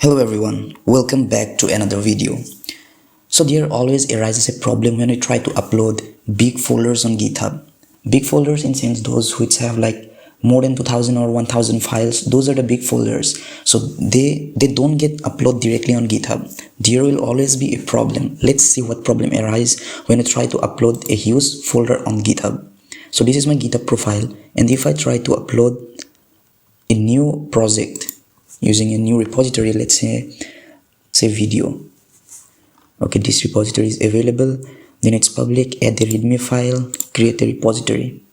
Hello everyone, welcome back to another video. So there always arises a problem when we try to upload big folders on GitHub. Big folders in sense those which have like more than 2000 or 1000 files, those are the big folders. So they don't get uploaded directly on GitHub. There will always be a problem. Let's see what problem arises when I try to upload a huge folder on GitHub. So this is my GitHub profile, and if I try to upload a new project using a new repository, let's say video. Okay, this repository is available, then it's public, add the readme file, create a repository.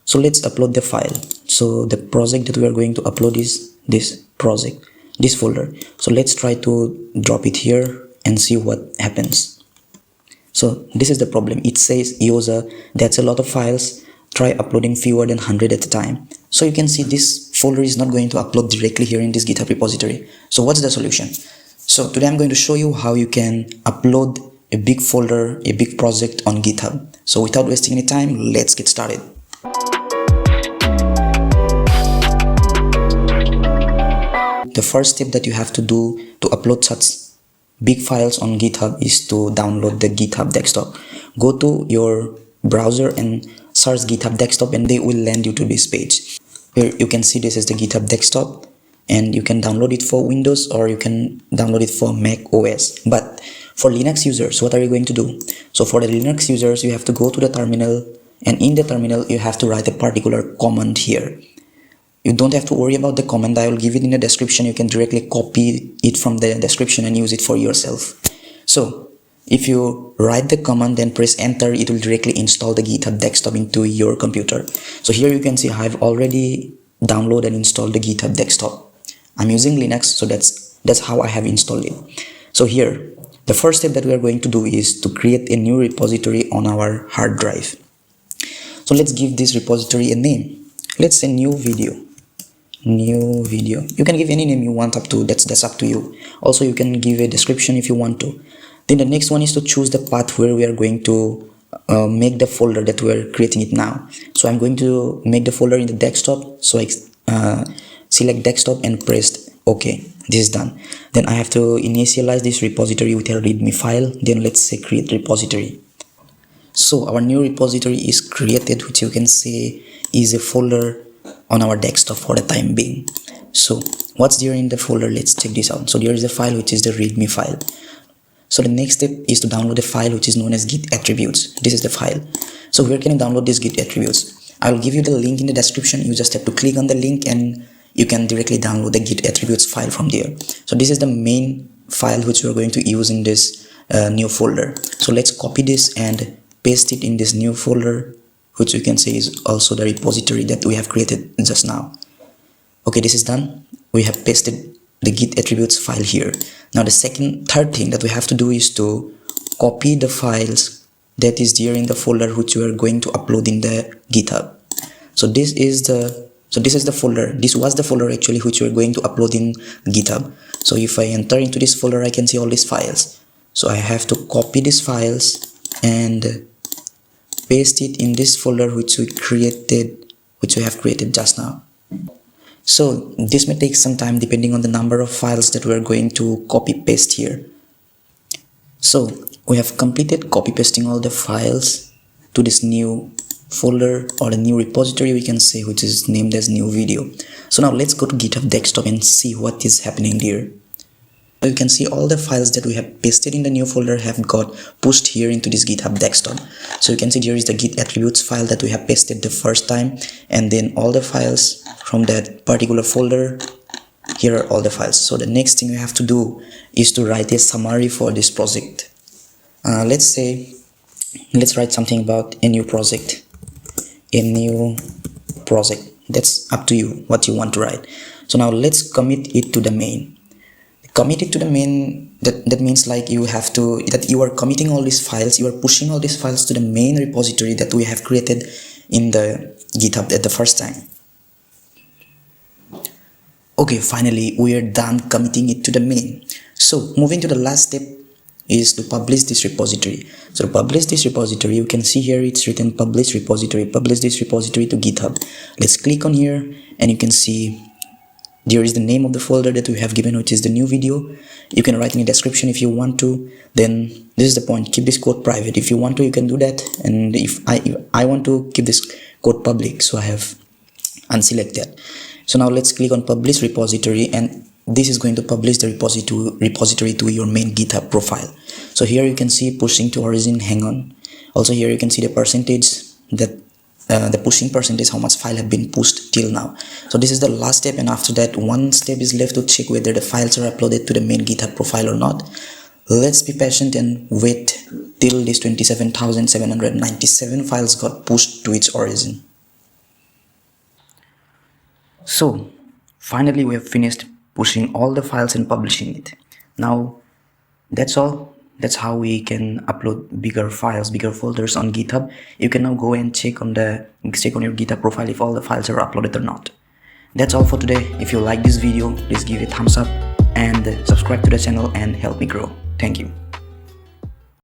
So let's upload the file. So the project that we are going to upload is this project, this folder. So let's try to drop it here and see what happens. So this is the problem. It says user, that's a lot of files, try uploading fewer than 100 at a time. So you can see this folder is not going to upload directly here in this GitHub repository. So what's the solution? So today I'm going to show you how you can upload a big folder, a big project on GitHub. So without wasting any time, let's get started. The first step that you have to do to upload such big files on GitHub is to download the GitHub Desktop. Go to your browser and search GitHub Desktop, and they will land you to this page. Here you can see this is the GitHub Desktop, and you can download it for Windows or you can download it for Mac OS. But for Linux users, what are you going to do? So for the Linux users, you have to go to the terminal, and in the terminal you have to write a particular command here. You don't have to worry about the command. I will give it in the description. You can directly copy it from the description and use it for yourself. So if you write the command, then press enter, it will directly install the GitHub Desktop into your computer. So here you can see I've already downloaded and installed the GitHub Desktop. I'm using Linux, so that's how I have installed it. So here, the first step that we are going to do is to create a new repository on our hard drive. So let's give this repository a name. Let's say new video. You can give any name you want, that's up to you. Also, you can give a description if you want to. Then the next one is to choose the path where we are going to make the folder that we are creating it now. So I'm going to make the folder in the desktop. So I select desktop and press OK. This is done. Then I have to initialize this repository with a readme file. Then let's say create repository. So our new repository is created, which you can see is a folder on our desktop for the time being. So what's there in the folder? Let's check this out. So there is a file which is the readme file. So the next step is to download a file which is known as git attributes. This is the file. So where can you download these git attributes? I will give you the link in the description. You just have to click on the link and you can directly download the git attributes file from there. So this is the main file which we are going to use in this new folder. So let's copy this and paste it in this new folder, which you can see is also the repository that we have created just now. Okay, this is done. We have pasted the git attributes file here. Now the third thing that we have to do is to copy the files that is there in the folder which we are going to upload in the GitHub. So this is the folder. This was the folder actually which we are going to upload in GitHub. So if I enter into this folder, I can see all these files. So I have to copy these files and paste it in this folder which we have created just now. So this may take some time depending on the number of files that we're going to copy paste here. So we have completed copy pasting all the files to this new folder or a new repository, we can say, which is named as new video. So now let's go to GitHub Desktop and see what is happening there. You can see all the files that we have pasted in the new folder have got pushed here into this GitHub Desktop. So you can see there is the git attributes file that we have pasted the first time, and then all the files from that particular folder. Here are all the files. So the next thing we have to do is to write a summary for this project. Let's write something about a new project. That's up to you what you want to write. So now let's commit it to the main. Commit it to the main, that means like you are committing all these files, you are pushing all these files to the main repository that we have created in the GitHub at the first time. Okay, finally we are done committing it to the main. So moving to the last step is to publish this repository. So to publish this repository, you can see here it's written publish this repository to GitHub. Let's click on here and you can see There is the name of the folder that we have given, which is the new video. You can write in the description if you want to. Then this is the point, keep this code private. If you want to, you can do that. And if I want to keep this code public, so I have unselect that. So now let's click on publish repository, and this is going to publish the repository to your main GitHub profile. So here you can see pushing to origin, hang on. Also here you can see the percentage, that the pushing percentage, how much file have been pushed till now. So this is the last step, and after that one step is left to check whether the files are uploaded to the main GitHub profile or not. Let's be patient and wait till this 27,797 files got pushed to its origin. So finally we have finished pushing all the files and publishing it. Now that's all. That's how we can upload bigger files, bigger folders on GitHub. You can now go and check on your GitHub profile if all the files are uploaded or not. That's all for today. If you like this video, please give it a thumbs up and subscribe to the channel and help me grow. Thank you.